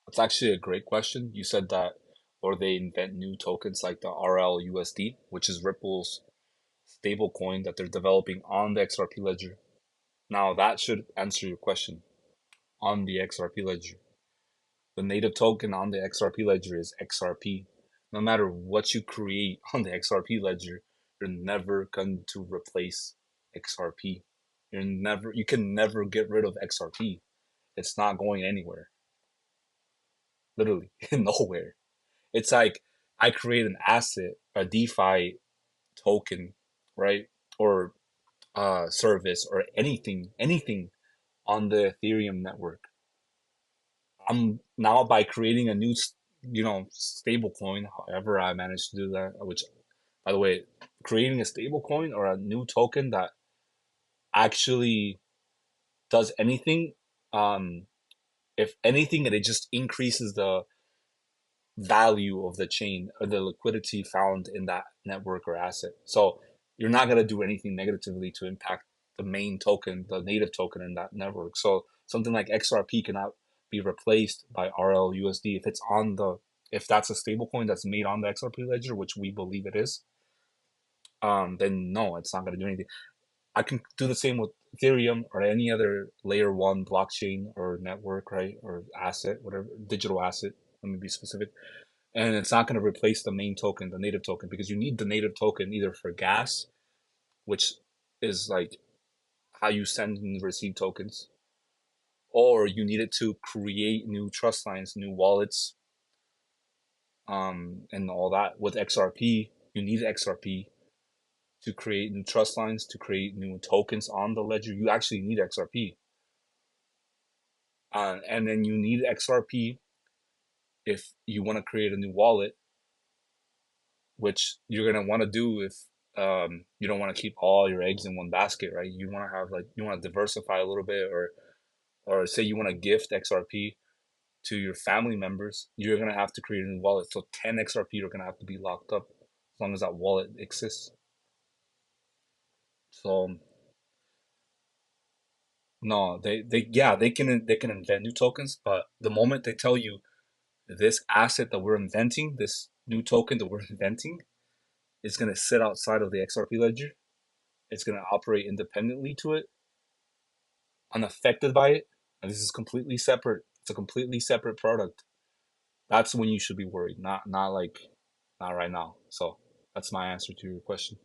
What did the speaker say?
It's actually a great question. You said that, or they invent new tokens like the RLUSD, which is Ripple's stablecoin that they're developing on the XRP ledger. Now that should answer your question on the XRP ledger. The native token on the XRP ledger is XRP. No matter what you create on the XRP ledger, you're never going to replace XRP. You can never get rid of XRP. It's not going anywhere. Literally, nowhere. It's like I create an asset, a DeFi token, right? Or service or anything on the Ethereum network. I'm now by creating a new, stable coin, however I managed to do that, which, by the way, creating a stable coin or a new token that actually does anything, um, if anything, it just increases the value of the chain or the liquidity found in that network or asset. So you're not going to do anything negatively to impact the main token, the native token in that network. So something like XRP cannot be replaced by RLUSD if that's a stablecoin that's made on the XRP ledger, which we believe it is. Then no, it's not going to do anything. I can do the same with Ethereum or any other layer one blockchain or network, right? Or asset, whatever, digital asset. Let me be specific, and it's not going to replace the main token, the native token, because you need the native token either for gas, which is like how you send and receive tokens, or you need it to create new trust lines, new wallets, and all that. With XRP, you need XRP to create new trust lines, to create new tokens on the ledger. You actually need XRP, and then you need XRP if you want to create a new wallet, which you're gonna want to do if you don't want to keep all your eggs in one basket, right? You want to have you want to diversify a little bit, or say you want to gift XRP to your family members, you're gonna have to create a new wallet. So 10 XRP are gonna have to be locked up as long as that wallet exists. So no, they can invent new tokens, but the moment they tell you this asset that we're inventing, this new token that we're inventing, is gonna sit outside of the XRP ledger. It's gonna operate independently to it, unaffected by it, and this is completely separate. It's a completely separate product. That's when you should be worried, not right now. So that's my answer to your question.